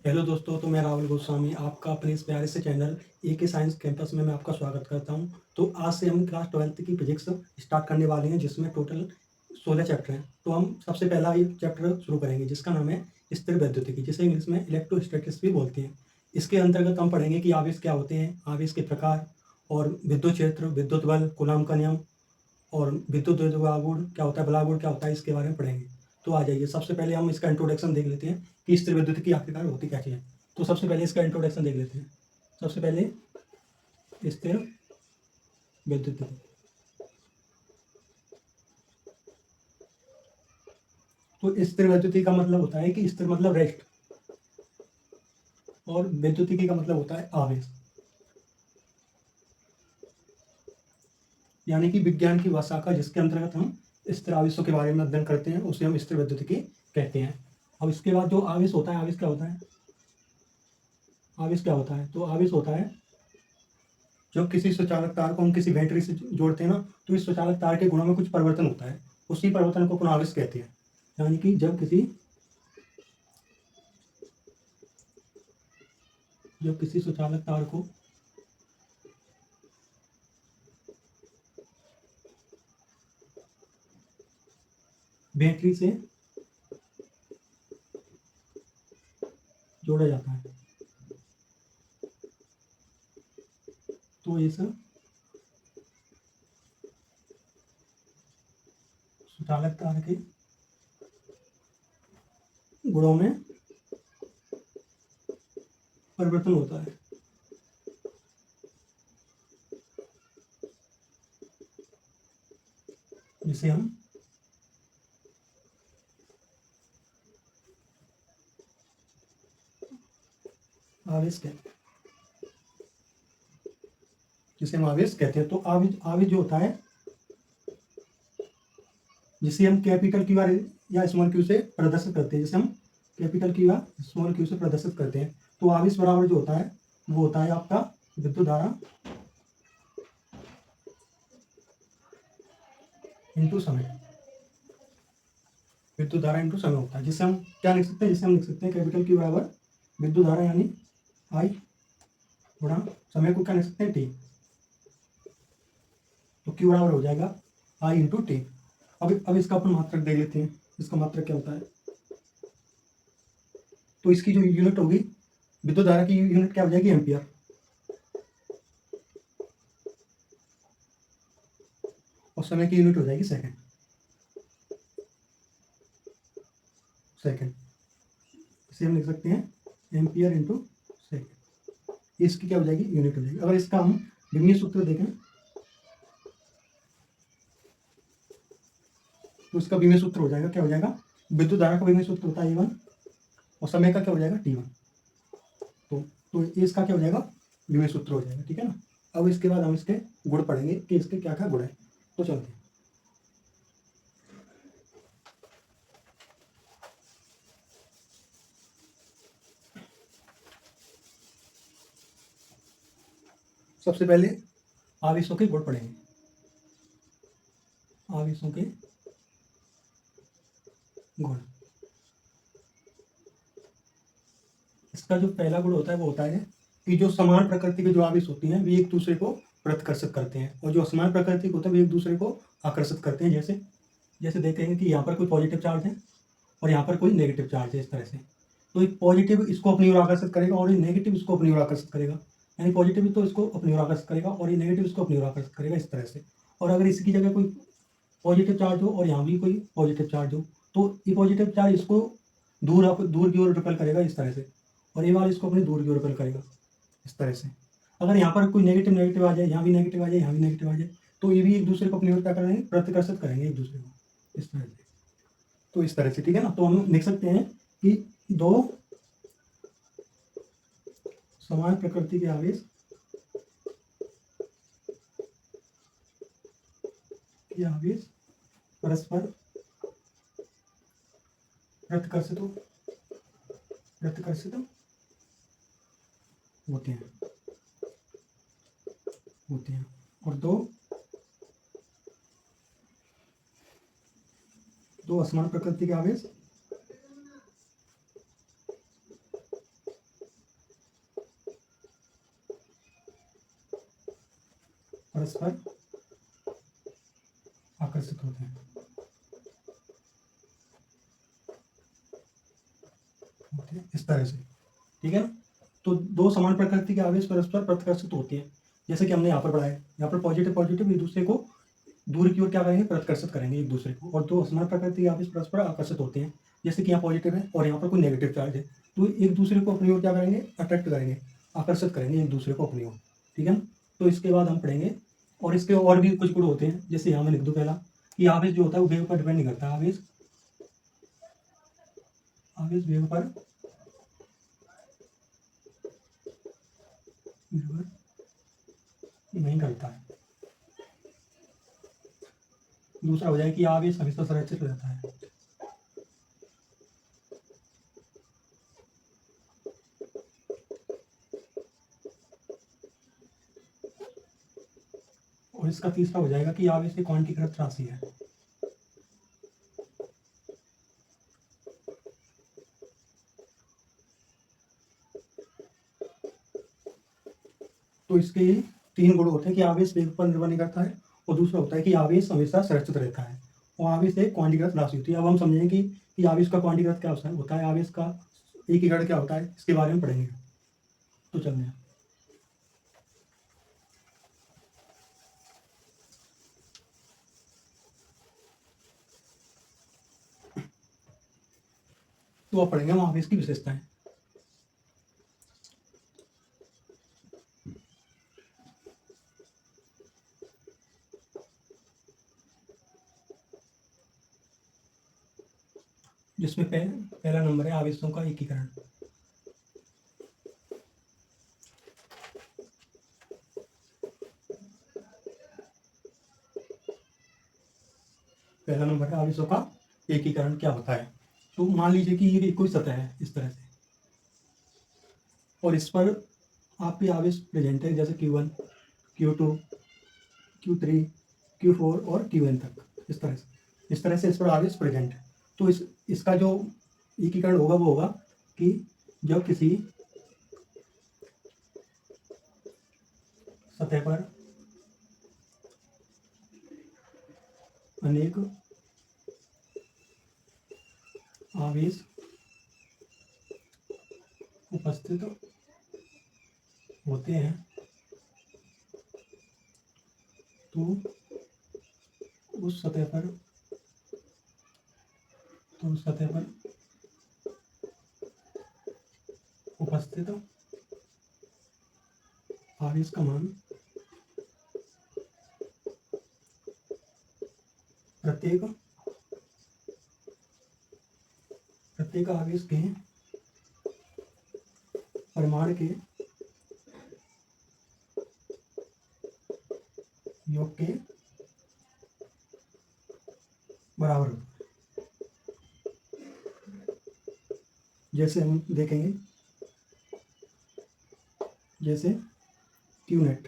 Hello दोस्तों, तो मैं राहुल गोस्वामी आपका अपने इस प्यारे से चैनल एके साइंस कैंपस में मैं आपका स्वागत करता हूं। तो आज से हम क्लास 12th की फिजिक्स स्टार्ट करने वाले हैं, जिसमें टोटल 16 चैप्टर हैं। तो हम सबसे पहला एक चैप्टर शुरू करेंगे जिसका नाम है स्थिर वैद्युतिकी, जिसे इंग्लिश में इलेक्ट्रोस्टैटिक्स भी बोलते हैं। इसके अंतर्गत हम पढ़ेंगे कि आवेश क्या होते हैं, आवेश के प्रकार और विद्युत क्षेत्र, विद्युत बल, कूलॉम का नियम और विद्युत गुण क्या होता है, बलागुण क्या होता है, इसके बारे में पढ़ेंगे। तो आ जाइए, सबसे पहले हम इसका इंट्रोडक्शन देख लेते हैं कि स्थिर विद्युत की आखिरकार होती क्या चीज़ है। तो सबसे पहले इसका इंट्रोडक्शन देख लेते हैं। सबसे पहले स्थिर विद्युत, तो स्थिर विद्युत का मतलब होता है कि स्थिर मतलब रेस्ट, और विद्युतिकी का मतलब होता है आवेश। यानी कि विज्ञान की वह शाखा जिसके अंतर्गत हम स्थिर आवेशों के बारे में अध्ययन करते हैं, उसे हम स्थिर विद्युतिकी कहते हैं। अब इसके बाद जो आवेश होता है, आवेश क्या होता है, आवेश क्या होता है, तो आवेश होता है जब किसी स्वचालक तार को हम किसी बैटरी से जोड़ते हैं ना, तो इस स्वचालक तार के गुणों में कुछ परिवर्तन होता है, उसी परिवर्तन को पुनः आवेश कहते हैं। यानी कि जब किसी स्वचालक तार को बैटरी से जोड़ा जाता है, तो इस स्वचालक तार के गुणों में परिवर्तन होता है, जिसे हम आवेश कहते हैं, तो आवेश आवेश जो होता है, जिसे हम कैपिटल क्यू आर या स्मॉल क्यू से प्रदर्शित करते हैं, जिसे हम कैपिटल क्यू या स्मॉल क्यू से प्रदर्शित करते हैं। तो आवेश बराबर जो होता है वो होता है आपका विद्युत धारा इंटू समय। विद्युत धारा इंटू समय होता है, जिसे हम क्या लिख सकते हैं, जिसे हम लिख सकते हैं कैपिटल क्यू बराबर विद्युत धारा यानी आई गुणा समय को क्या लिख सकते हैं, टी। तो क्यू बराबर हो जाएगा आई इंटू टी। अब इसका अपन मात्रक देख लेते हैं, इसका मात्रक क्या होता है। तो इसकी जो यूनिट होगी, विद्युत धारा की यूनिट क्या हो जाएगी, एम्पियर, और समय की यूनिट हो जाएगी सेकंड। इसे हम लिख सकते हैं एम्पियर इंटू सेकंड। इसकी क्या हो जाएगी, यूनिट हो जाएगी। अगर इसका हम विमीय सूत्र देखें तो इसका विमीय सूत्र हो जाएगा, क्या हो जाएगा, विद्युत धारा का विमीय सूत्र होता है E1, और समय का क्या हो जाएगा, T1। तो इसका क्या हो जाएगा, विमीय सूत्र हो जाएगा, ठीक है ना। अब इसके बाद हम इसके गुण पढ़ेंगे कि इसके क्या क्या गुण है। तो चलते हैं। सबसे पहले आवेशों के गुण पढ़ेंगे। आवेशों के गुण, इसका जो पहला गुण होता है वो होता है कि जो समान प्रकृति के जो आवेश होती हैं वे एक दूसरे को प्रतिकर्षित करते हैं, और जो असमान प्रकृति के होते हैं वे एक दूसरे को आकर्षित करते हैं। जैसे जैसे देखेंगे कि यहाँ पर कोई पॉजिटिव चार्ज है और यहाँ पर कोई नेगेटिव चार्ज है, इस तरह से। तो एक पॉजिटिव इसको अपनी ओर आकर्षित करेगा और ये नेगेटिव इसको अपनी ओर आकर्षित करेगा, यानी पॉजिटिव तो इसको अपनी ओर आकर्षित करेगा और ये नेगेटिव इसको अपनी ओर आकर्षित करेगा, इस तरह से। और अगर इसकी जगह कोई पॉजिटिव चार्ज हो और यहाँ भी कोई पॉजिटिव चार्ज हो, तो ये पॉजिटिव चार्ज इसको दूर की ओर रिपेल करेगा, इस तरह से, और ये वाला इसको अपनी दूर की ओर रिपेल करेगा, इस तरह से। अगर यहाँ पर कोई नेगेटिव नेगेटिव आ जाए, यहाँ भी नेगेटिव आ जाए, यहाँ भी नेगेटिव आ जाए, तो ये भी एक दूसरे को अपनी ओर क्या करेंगे, प्रतिकर्षित करेंगे एक दूसरे को, इस तरह से। तो इस तरह से, ठीक है ना। तो हम लिख सकते हैं कि दो समान प्रकृति के आवेश परस्पर प्रतिकर्षित होते हैं और दो असमान प्रकृति के आवेश परस्पर आकर्षित होते हैं, इस तरह से। ठीक है ना। तो दो समान प्रकृति के आवेश परस्पर प्रतिकर्षित होते हैं, जैसे कि हमने यहाँ पर पढ़ा है। यहाँ पर पॉजिटिव पॉजिटिव एक दूसरे को दूर की ओर क्या करेंगे, प्रतिकर्षित करेंगे एक दूसरे को। और दो असमान प्रकृति के आवेश परस्पर आकर्षित होते हैं, जैसे कि यहाँ पॉजिटिव है और यहाँ पर कोई नेगेटिव चार्ज है, तो एक दूसरे को अपनी ओर क्या करेंगे, अट्रैक्ट करेंगे, आकर्षित करेंगे एक दूसरे को अपनी ओर। ठीक है ना। तो इसके बाद हम पढ़ेंगे, और इसके और भी कुछ गुण होते हैं, जैसे यहाँ मैं लिख दूँ पहला कि आवेश जो होता है वो वेव पर डिपेंड नहीं करता। आवेश वेव पर निर्भर नहीं करता है। दूसरा हो जाए कि आवेश हमेशा संरक्षित रहता है। और इसका तीसरा हो जाएगा कि आवेश एक क्वांटीकृत राशि है। तो इसके तीन गुण होते हैं कि आवेश वेग पर निर्भर नहीं करता है, और दूसरा होता है कि आवेश हमेशा संरक्षित रहता है, और आवेश एक क्वांटीकृत राशि होती है। अब हम समझेंगे कि आवेश का क्वांटीकृत क्या होता है, आवेश का एकीकरण क्या होता है, इसके बारे में पढ़ेंगे। तो चलते हैं। तो अब पढ़ेंगे हम आवेश की विशेषताएं। जिसमें पहला नंबर है आवेशों का एकीकरण। पहला नंबर है आवेशों का एकीकरण क्या होता है। तो मान लीजिए कि ये कोई सतह है इस तरह से, और इस पर आपके आवेश प्रेजेंट है, जैसे Q1, Q2, Q3, Q4 और Qn तक। इस तरह से इस पर आवेश प्रेजेंट है। तो इसका जो एकीकरण होगा वो होगा कि जब किसी सतह पर अनेक आवेश उपस्थित होते हैं तो उस सतह पर उपस्थित आवेश का मान प्रत्येक आवेश के परिमाण के योग के बराबर होता है। जैसे हम देखेंगे, जैसे Qnet,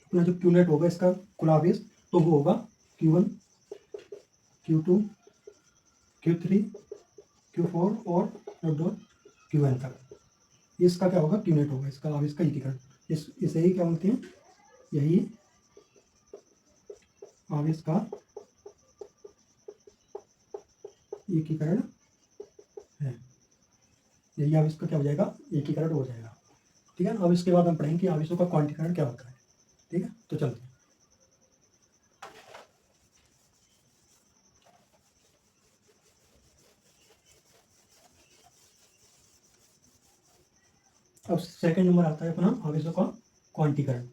अपना जो Qnet होगा इसका कुल आवेश, तो वो होगा Q1, Q2, Q3, Q4 और Qn तक। इसका क्या होगा, Qnet होगा, इसका आवेश का एकीकरण। इसे ही क्या बोलते हैं, यही आवेश का एकीकरण है। यही आवेश का क्या हो जाएगा, एकीकरण हो जाएगा। ठीक है। अब इसके बाद हम पढ़ेंगे कि आवेशों का क्वांटीकरण क्या होता है। ठीक है। तो चलते हैं। अब सेकंड नंबर आता है अपना आवेशों का क्वांटीकरण।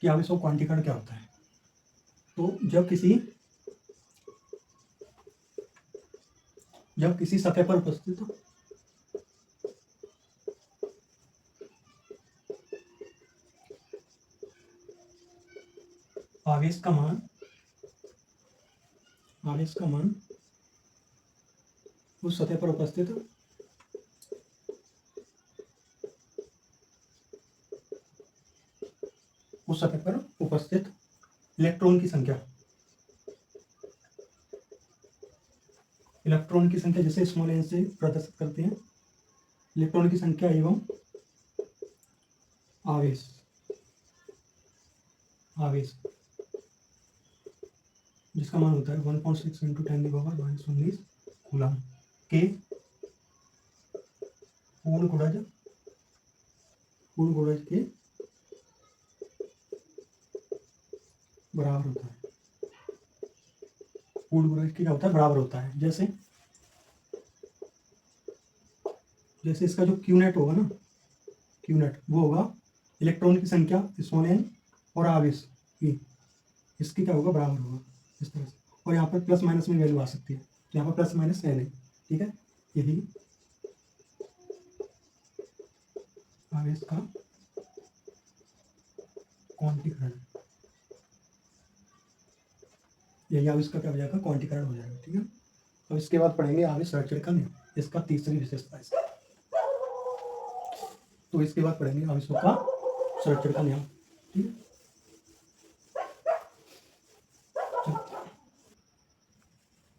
कि आवेशों का क्वांटीकरण क्या होता है। तो जब किसी सतह पर उपस्थित आवेश का मान उस सतह पर उपस्थित इलेक्ट्रॉन की संख्या इलेक्ट्रॉन की संख्या जैसे स्मॉल एन से प्रदर्शित करते हैं, इलेक्ट्रॉन की संख्या एवं आवेश, आवेश जिसका मान होता है 1.6 इंटू 10⁻⁻19 कूलम के पूर्ण गुणज के बराबर होता है, पूर्ण गुणज के क्या होता है, बराबर होता है। जैसे जैसे इसका जो क्यू नेट होगा ना, क्यू नेट वो होगा इलेक्ट्रॉन की संख्या स्मॉल एन और आवेश ई, इसकी क्या होगा, बराबर होगा इस तरह से। और यहाँ पर प्लस माइनस में वैल्यू आ सकती है, तो यहाँ पर प्लस माइनस एन है, ठीक है। यही आवेश का क्वांटीकरण, यही आवेश का क्या हो जाएगा, क्वांटीकरण हो जाएगा, ठीक है। अब इसके बाद पढ़ेंगे आवेश संरक्षण का नियम, इसका तीसरी विशेषता है इसका। तो इसके बाद पढ़ेंगे आवेशों का संरक्षण का नियम, ठीक है।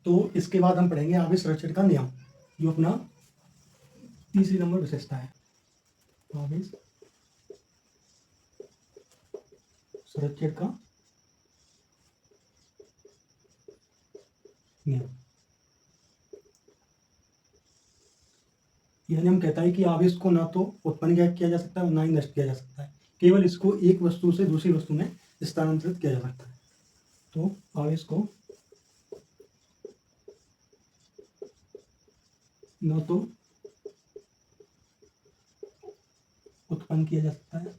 तो इसके बाद हम पढ़ेंगे आवेश संरक्षण का नियम, जो अपना तीसरी नंबर विशेषता है, आवेश संरक्षण का नियम। यह नियम कहता है कि आवेश को ना तो उत्पन्न किया जा सकता है और ना ही नष्ट किया जा सकता है, केवल इसको एक वस्तु से दूसरी वस्तु में स्थानांतरित किया जा सकता है। तो आवेश को न तो उत्पन्न किया जा सकता है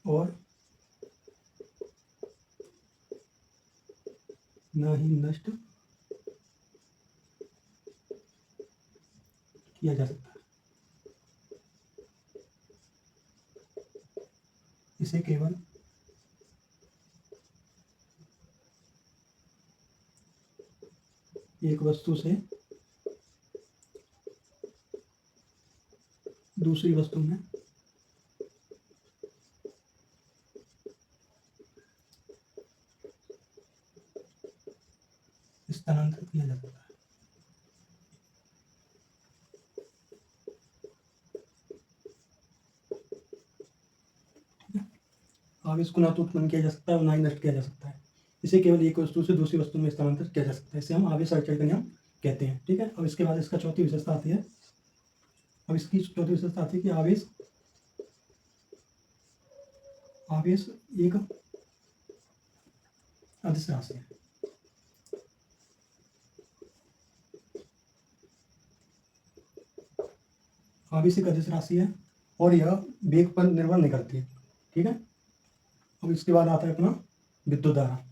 और न ही नष्ट किया जा सकता है। इसे केवल एक वस्तु से दूसरी वस्तु में स्थानांतरित किया जा सकता है। आवेश को ना तो उत्पन्न किया जा सकता है और ना ही नष्ट किया जा सकता है, इसे केवल एक वस्तु से दूसरी वस्तु में स्थानांतरित किया जा सकता है, इसे हम आवेश संरक्षण का नियम कहते हैं, ठीक है। अब इसके बाद इसका चौथी विशेषता आती है, अब इसकी चौथी विशेषता आती है कि आवेश एक अदिश राशि है। आवेश एक अदिश राशि है और यह वेग पर निर्भर नहीं करती है, ठीक है। अब इसके बाद आता है अपना विद्युत धारा,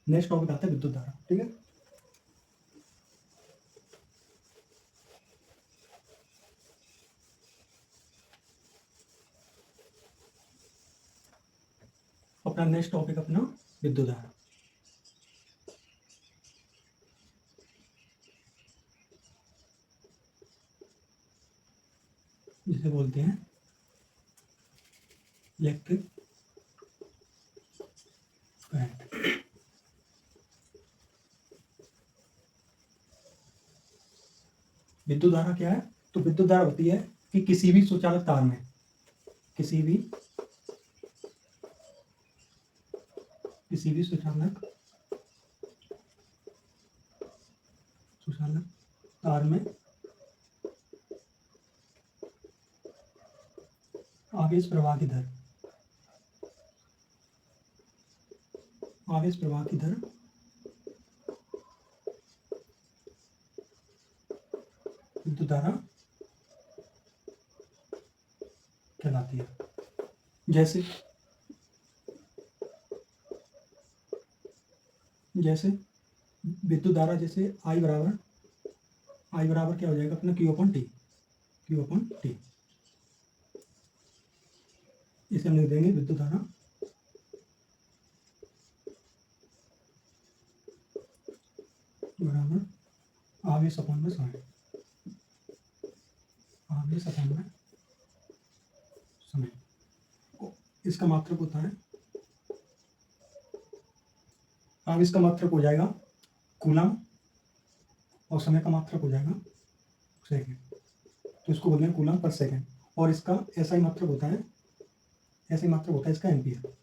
नेक्स्ट टॉपिक आता है विद्युत धारा, ठीक है। अपना नेक्स्ट टॉपिक अपना विद्युत धारा, जिसे बोलते हैं इलेक्ट्रिक करंट। विद्युत धारा क्या है, तो विद्युत धारा होती है कि किसी भी सुचालक तार में, किसी भी सुचालक तार में आवेश प्रवाह की दर, विद्युत धारा कहलाती है। जैसे विद्युत धारा, जैसे I बराबर क्या हो जाएगा अपना Q अपॉन T, इसे हम लिख देंगे विद्युत धारा बराबर आवेश अपॉन में समय, इसका मात्रक होता है अब इसका मात्रक हो जाएगा कूलम और समय का मात्रक हो जाएगा सेकेंड, तो इसको बोलते हैं कूलम पर सेकेंड। और इसका ऐसा ही मात्रक होता है, ऐसे ही मात्रक होता है इसका एम्पियर,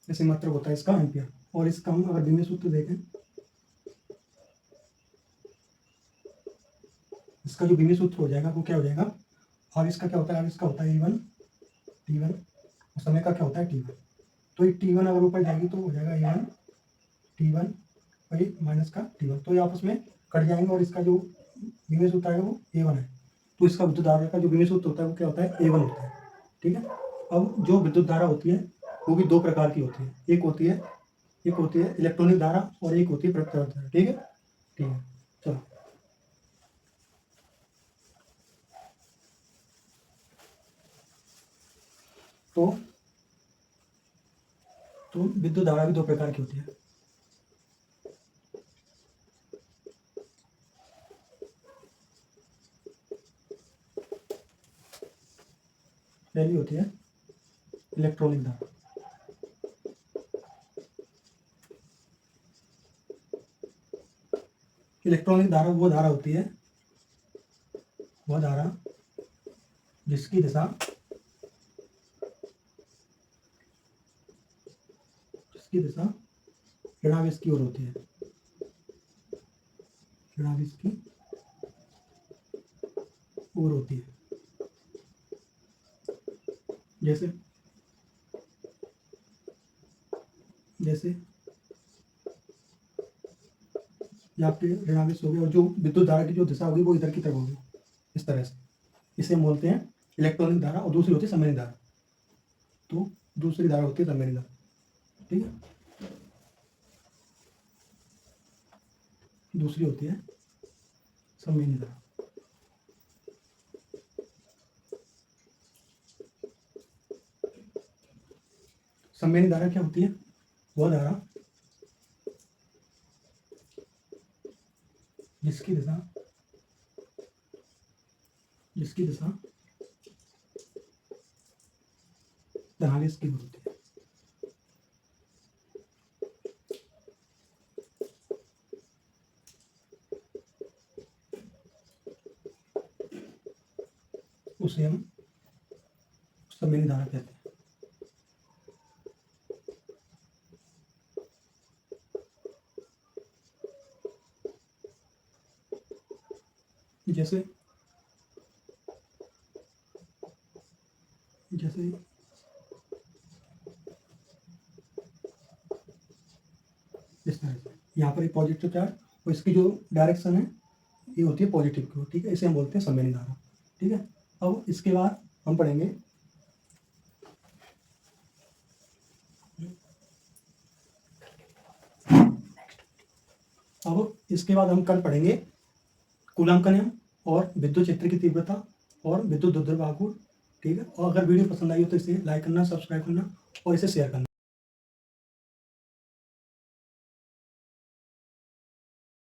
ऐसे मात्रक होता है इसका एम्पियर। और इसका हम अगर विमेय सूत्र देखें, इसका जो विमेय सूत्र हो जाएगा वो क्या हो जाएगा, और इसका क्या होता है, अब इसका होता है E1 T1 और समय का क्या होता है T1। तो ये T1 अगर ऊपर जाएगी तो हो जाएगा E1 T1 और ये माइनस का T1, तो ये आपस में कट जाएंगे और इसका जो विमेय सूत्र आएगा वो A1 है। तो इसका विद्युत धारा का जो विमेय सूत्र होता है वो क्या होता है A1 होता है। ठीक है। अब जो विद्युत धारा होती है वो भी दो प्रकार की होती है, एक होती है इलेक्ट्रॉनिक धारा और एक होती है प्रत्यावर्त धारा। ठीक है, ठीक है, चलो। तो विद्युत धारा भी दो प्रकार की होती है। पहली होती है इलेक्ट्रॉनिक धारा। इलेक्ट्रॉनिक धारा वो धारा होती है, वह धारा जिसकी दिशा ऋणावेश की ओर होती है, ऋणावेश की ओर होती है। जैसे ये आपके ऋणावेश हो गए और जो विद्युत धारा की जो दिशा होगी वो इधर की तरफ होगी, इस तरह से। इसे हम बोलते हैं इलेक्ट्रॉनिक धारा। और दूसरी होती है सम्मेलन धारा। तो दूसरी धारा होती है सम्मेलन धारा। ठीक है, दूसरी होती है सम्मेलन धारा। सम्मेलन धारा क्या होती है, वह धारा जिसकी दिशा धनावेश की ओर होती है। उसे हम सम्मेलन धारा कहते हैं। जैसे इस तरह से यहाँ पर एक पॉजिटिव चार्ज और इसकी जो डायरेक्शन है ये होती है पॉजिटिव की ओर। ठीक है, इसे हम बोलते हैं सम्मेलन धारा। ठीक है, अब इसके बाद हम पढ़ेंगे कल पढ़ेंगे कूलम का नियम और विद्युत क्षेत्र की तीव्रता और विद्युत द्विध्रुव आघूर्ण। ठीक है, और अगर वीडियो पसंद आई हो तो इसे लाइक करना, सब्सक्राइब करना और इसे शेयर करना।